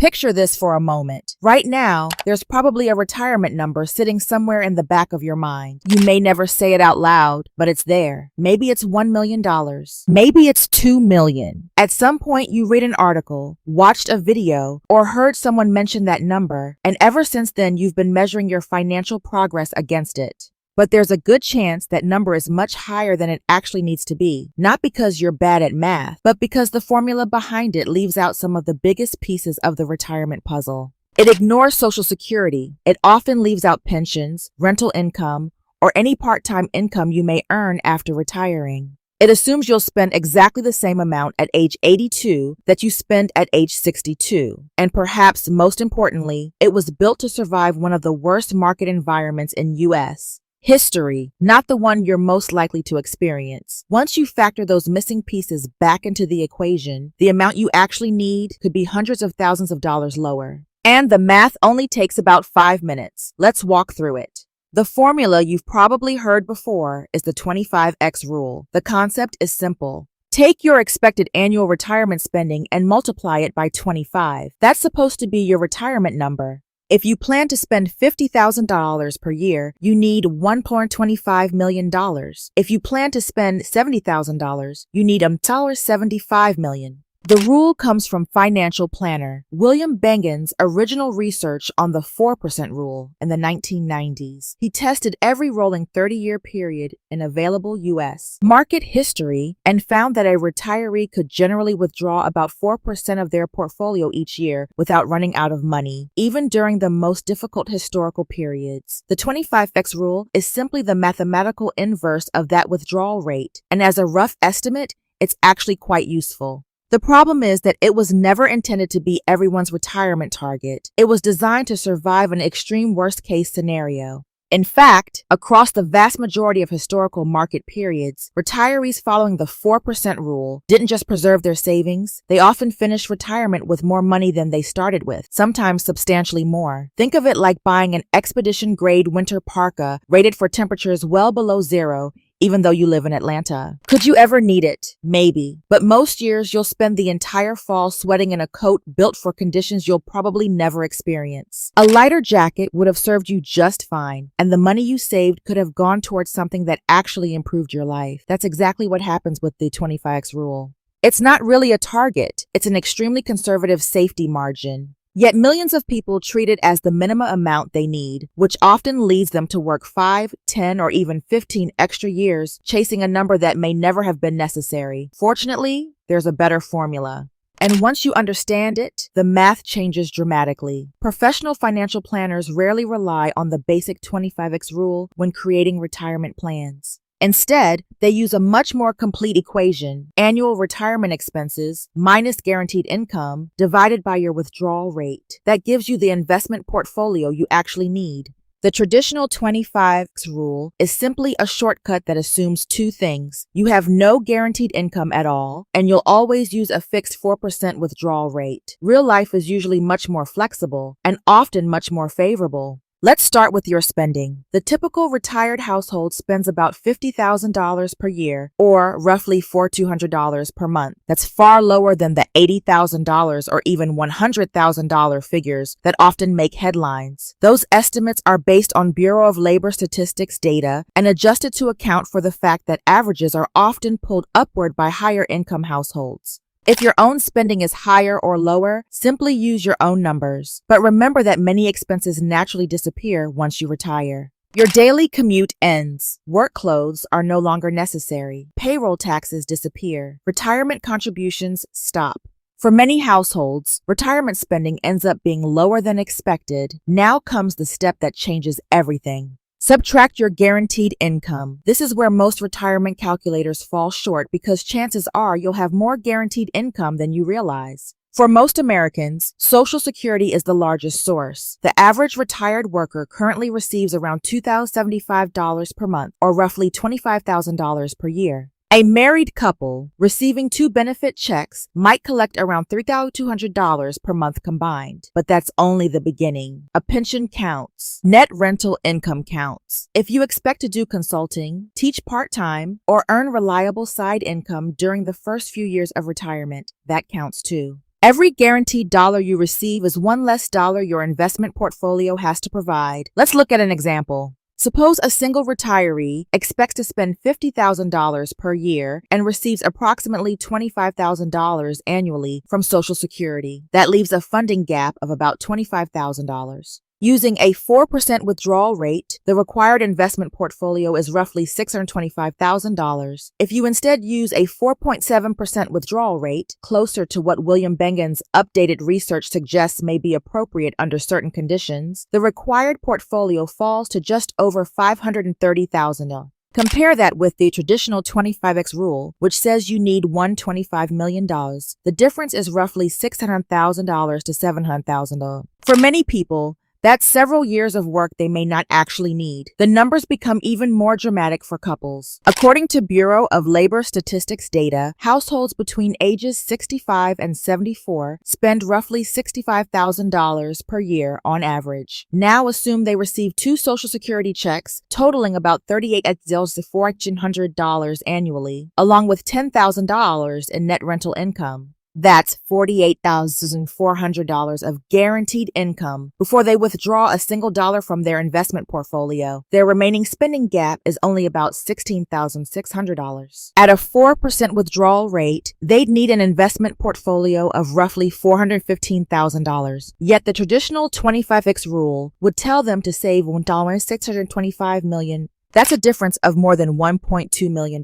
Picture this for a moment. Right now, there's probably a retirement number sitting somewhere in the back of your mind. You may never say it out loud, but it's there. Maybe it's $1 million. Maybe it's $2 million. At some point, you read an article, watched a video, or heard someone mention that number, and ever since then, you've been measuring your financial progress against it. But there's a good chance that number is much higher than it actually needs to be, not because you're bad at math, but because the formula behind it leaves out some of the biggest pieces of the retirement puzzle. It ignores Social Security. It often leaves out pensions, rental income, or any part-time income you may earn after retiring. It assumes you'll spend exactly the same amount at age 82 that you spend at age 62. And perhaps most importantly, it was built to survive one of the worst market environments in U.S. history, not the one you're most likely to experience. Once you factor those missing pieces back into the equation, the amount you actually need could be hundreds of thousands of dollars lower. And the math only takes about 5 minutes. Let's walk through it. The formula you've probably heard before is the 25x rule. The concept is simple. Take your expected annual retirement spending and multiply it by 25. That's supposed to be your retirement number. If you plan to spend $50,000 per year, you need $1.25 million. If you plan to spend $70,000, you need $75 million. The rule comes from financial planner William Bengen's original research on the 4% rule in the 1990s. He tested every rolling 30-year period in available U.S. market history and found that a retiree could generally withdraw about 4% of their portfolio each year without running out of money, even during the most difficult historical periods. The 25x rule is simply the mathematical inverse of that withdrawal rate, and as a rough estimate, it's actually quite useful. The problem is that it was never intended to be everyone's retirement target. It was designed to survive an extreme worst-case scenario. In fact, across the vast majority of historical market periods, retirees following the 4% rule didn't just preserve their savings, they often finished retirement with more money than they started with, sometimes substantially more. Think of it like buying an expedition-grade winter parka rated for temperatures well below zero, even though you live in Atlanta. Could you ever need it? Maybe. But most years, you'll spend the entire fall sweating in a coat built for conditions you'll probably never experience. A lighter jacket would have served you just fine, and the money you saved could have gone towards something that actually improved your life. That's exactly what happens with the 25x rule. It's not really a target. It's an extremely conservative safety margin. Yet millions of people treat it as the minimum amount they need, which often leads them to work 5, 10, or even 15 extra years chasing a number that may never have been necessary. Fortunately, there's a better formula. And once you understand it, the math changes dramatically. Professional financial planners rarely rely on the basic 25x rule when creating retirement plans. Instead, they use a much more complete equation: annual retirement expenses minus guaranteed income divided by your withdrawal rate. That gives you the investment portfolio you actually need. The traditional 25x rule is simply a shortcut that assumes two things. You have no guaranteed income at all, and you'll always use a fixed 4% withdrawal rate. Real life is usually much more flexible and often much more favorable. Let's start with your spending. The typical retired household spends about $50,000 per year, or roughly $4,200 per month. That's far lower than the $80,000 or even $100,000 figures that often make headlines. Those estimates are based on Bureau of Labor Statistics data and adjusted to account for the fact that averages are often pulled upward by higher income households. If your own spending is higher or lower, simply use your own numbers. But remember that many expenses naturally disappear once you retire. Your daily commute ends. Work clothes are no longer necessary. Payroll taxes disappear. Retirement contributions stop. For many households, retirement spending ends up being lower than expected. Now comes the step that changes everything. Subtract your guaranteed income. This is where most retirement calculators fall short because chances are you'll have more guaranteed income than you realize. For most Americans, Social Security is the largest source. The average retired worker currently receives around $2,075 per month, or roughly $25,000 per year. A married couple receiving two benefit checks might collect around $3,200 per month combined, but that's only the beginning. A pension counts. Net rental income counts. If you expect to do consulting, teach part-time, or earn reliable side income during the first few years of retirement, that counts too. Every guaranteed dollar you receive is one less dollar your investment portfolio has to provide. Let's look at an example. Suppose a single retiree expects to spend $50,000 per year and receives approximately $25,000 annually from Social Security. That leaves a funding gap of about $25,000. Using a 4% withdrawal rate, the required investment portfolio is roughly $625,000. If you instead use a 4.7% withdrawal rate, closer to what William Bengen's updated research suggests may be appropriate under certain conditions, the required portfolio falls to just over $530,000. Compare that with the traditional 25x rule, which says you need $125 million. The difference is roughly $600,000 to $700,000. For many people, that's several years of work they may not actually need. The numbers become even more dramatic for couples. According to Bureau of Labor Statistics data, households between ages 65 and 74 spend roughly $65,000 per year on average. Now assume they receive 2 Social Security checks totaling about $38,400 annually, along with $10,000 in net rental income. That's $48,400 of guaranteed income before they withdraw a single dollar from their investment portfolio. Their remaining spending gap is only about $16,600. At a 4% withdrawal rate, they'd need an investment portfolio of roughly $415,000. Yet the traditional 25x rule would tell them to save $625 million. That's a difference of more than $1.2 million.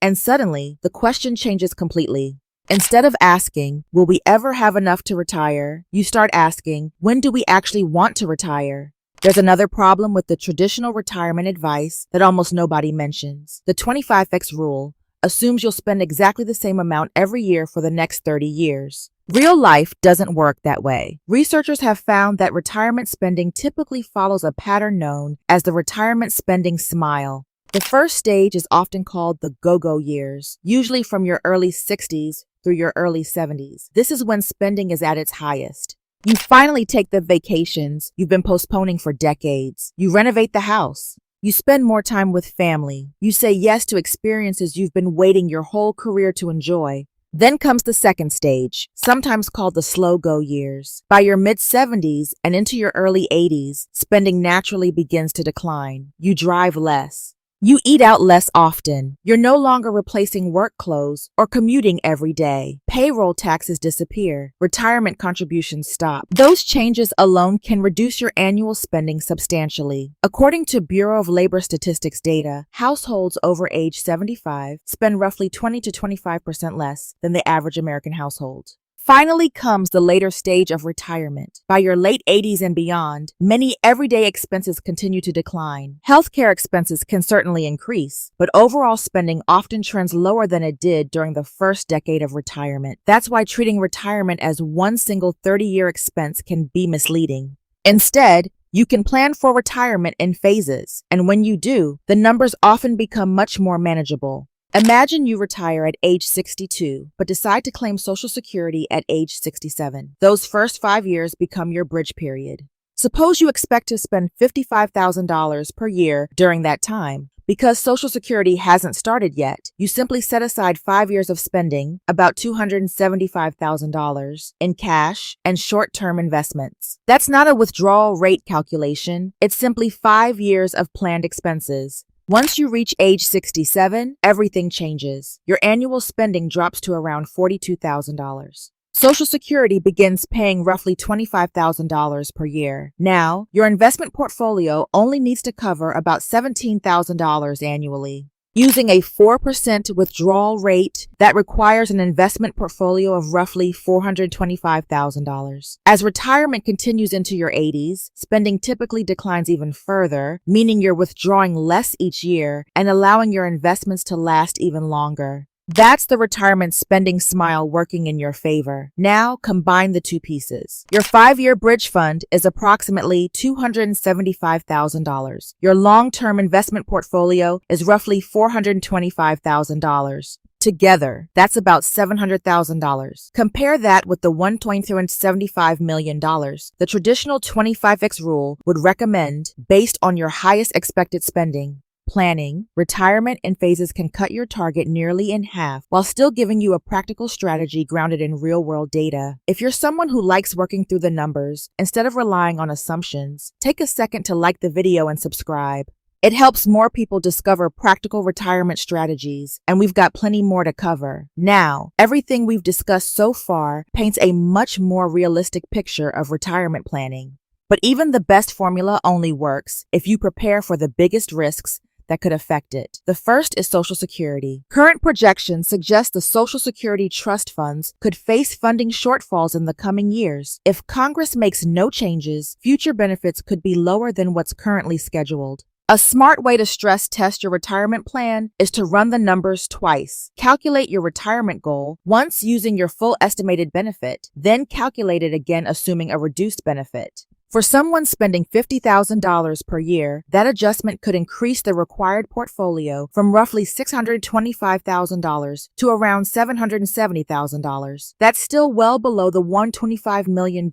And suddenly, the question changes completely. Instead of asking, will we ever have enough to retire, you start asking, when do we actually want to retire? There's another problem with the traditional retirement advice that almost nobody mentions. The 25x rule assumes you'll spend exactly the same amount every year for the next 30 years. Real life doesn't work that way. Researchers have found that retirement spending typically follows a pattern known as the retirement spending smile. The first stage is often called the go-go years, usually from your early 60s through your early 70s. This is when spending is at its highest. You finally take the vacations you've been postponing for decades. You renovate the house. You spend more time with family. You say yes to experiences you've been waiting your whole career to enjoy. Then comes the second stage, sometimes called the slow-go years. By your mid-70s and into your early 80s, spending naturally begins to decline. You drive less. You eat out less often. You're no longer replacing work clothes or commuting every day. Payroll taxes disappear. Retirement contributions stop. Those changes alone can reduce your annual spending substantially. According to Bureau of Labor Statistics data, households over age 75 spend roughly 20 to 25% less than the average American household. Finally comes the later stage of retirement. By your late 80s and beyond, many everyday expenses continue to decline. Healthcare expenses can certainly increase, but overall spending often trends lower than it did during the first decade of retirement. That's why treating retirement as one single 30-year expense can be misleading. Instead, you can plan for retirement in phases, and when you do, the numbers often become much more manageable. Imagine you retire at age 62, but decide to claim Social Security at age 67. Those first 5 years become your bridge period. Suppose you expect to spend $55,000 per year during that time. Because Social Security hasn't started yet, you simply set aside 5 years of spending, about $275,000, in cash and short-term investments. That's not a withdrawal rate calculation. It's simply 5 years of planned expenses. Once you reach age 67, everything changes. Your annual spending drops to around $42,000. Social Security begins paying roughly $25,000 per year. Now, your investment portfolio only needs to cover about $17,000 annually. Using a 4% withdrawal rate, that requires an investment portfolio of roughly $425,000. As retirement continues into your 80s, spending typically declines even further, meaning you're withdrawing less each year and allowing your investments to last even longer. That's the retirement spending smile working in your favor. Now combine the two pieces. Your 5-year bridge fund is approximately $275,000. Your long-term investment portfolio is roughly $425,000. Together, that's about $700,000. Compare that with the $1.375 million the traditional 25x rule would recommend based on your highest expected spending. planning, retirement in phases can cut your target nearly in half while still giving you a practical strategy grounded in real-world data. If you're someone who likes working through the numbers instead of relying on assumptions, take a second to like the video and subscribe. It helps more people discover practical retirement strategies, and we've got plenty more to cover. Now, everything we've discussed so far paints a much more realistic picture of retirement planning. But even the best formula only works if you prepare for the biggest risks that could affect it. The first is Social Security. Current projections suggest the Social Security trust funds could face funding shortfalls in the coming years. If Congress makes no changes, future benefits could be lower than what's currently scheduled. A smart way to stress test your retirement plan is to run the numbers twice. Calculate your retirement goal once using your full estimated benefit, then calculate it again assuming a reduced benefit. For someone spending $50,000 per year, that adjustment could increase the required portfolio from roughly $625,000 to around $770,000. That's still well below the $125 million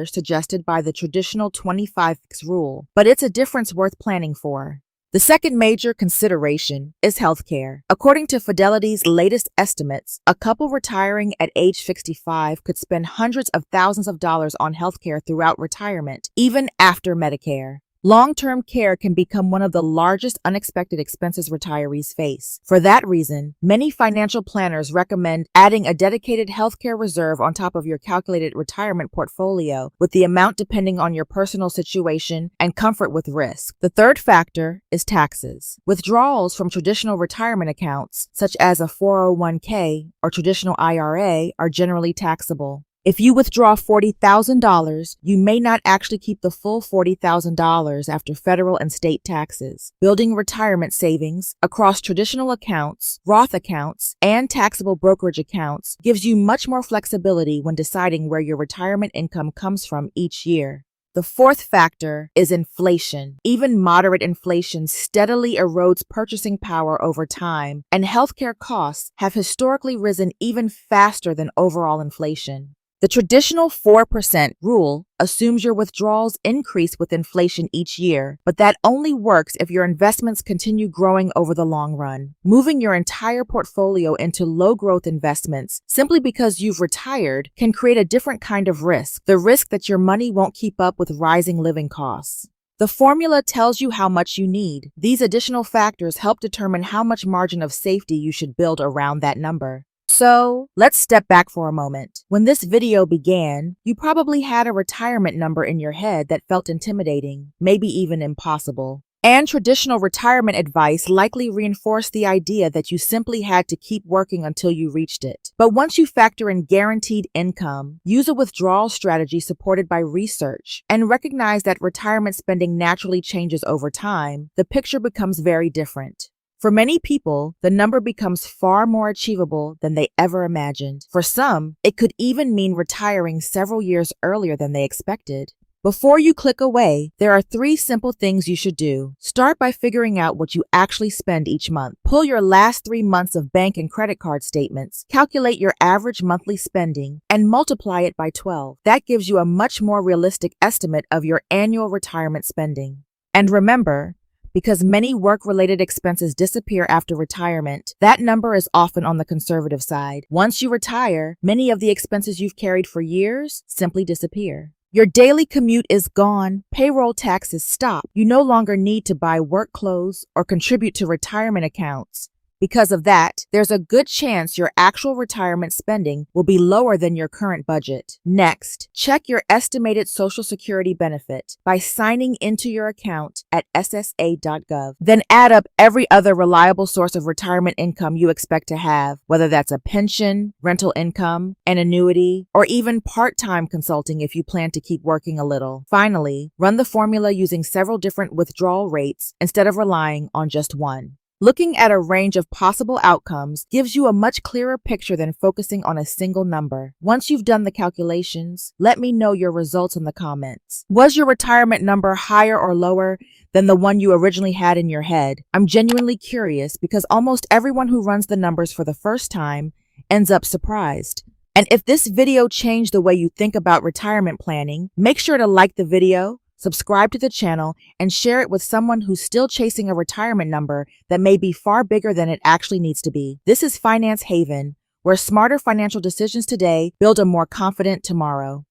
suggested by the traditional 25x rule, but it's a difference worth planning for. The second major consideration is healthcare. According to Fidelity's latest estimates, a couple retiring at age 65 could spend hundreds of thousands of dollars on healthcare throughout retirement, even after Medicare. Long-term care can become one of the largest unexpected expenses retirees face. For that reason, many financial planners recommend adding a dedicated healthcare reserve on top of your calculated retirement portfolio, with the amount depending on your personal situation and comfort with risk. The third factor is taxes. Withdrawals from traditional retirement accounts, such as a 401k or traditional IRA, are generally taxable. If you withdraw $40,000, you may not actually keep the full $40,000 after federal and state taxes. Building retirement savings across traditional accounts, Roth accounts, and taxable brokerage accounts gives you much more flexibility when deciding where your retirement income comes from each year. The fourth factor is inflation. Even moderate inflation steadily erodes purchasing power over time, and healthcare costs have historically risen even faster than overall inflation. The traditional 4% rule assumes your withdrawals increase with inflation each year, but that only works if your investments continue growing over the long run. Moving your entire portfolio into low-growth investments simply because you've retired can create a different kind of risk, the risk that your money won't keep up with rising living costs. The formula tells you how much you need. These additional factors help determine how much margin of safety you should build around that number. So, let's step back for a moment. When this video began, you probably had a retirement number in your head that felt intimidating, maybe even impossible. And traditional retirement advice likely reinforced the idea that you simply had to keep working until you reached it. But once you factor in guaranteed income, use a withdrawal strategy supported by research, and recognize that retirement spending naturally changes over time, the picture becomes very different. For many people, the number becomes far more achievable than they ever imagined. For some, it could even mean retiring several years earlier than they expected. Before you click away, there are 3 simple things you should do. Start by figuring out what you actually spend each month. Pull your last 3 months of bank and credit card statements, calculate your average monthly spending, and multiply it by 12. That gives you a much more realistic estimate of your annual retirement spending. And remember, because many work-related expenses disappear after retirement, that number is often on the conservative side. Once you retire, many of the expenses you've carried for years simply disappear. Your daily commute is gone, payroll taxes stop. You no longer need to buy work clothes or contribute to retirement accounts. Because of that, there's a good chance your actual retirement spending will be lower than your current budget. Next, check your estimated Social Security benefit by signing into your account at ssa.gov. Then add up every other reliable source of retirement income you expect to have, whether that's a pension, rental income, an annuity, or even part-time consulting if you plan to keep working a little. Finally, run the formula using several different withdrawal rates instead of relying on just one. Looking at a range of possible outcomes gives you a much clearer picture than focusing on a single number. Once you've done the calculations, let me know your results in the comments. Was your retirement number higher or lower than the one you originally had in your head? I'm genuinely curious because almost everyone who runs the numbers for the first time ends up surprised. And if this video changed the way you think about retirement planning, make sure to like the video, subscribe to the channel, and share it with someone who's still chasing a retirement number that may be far bigger than it actually needs to be. This is Finance Haven, where smarter financial decisions today build a more confident tomorrow.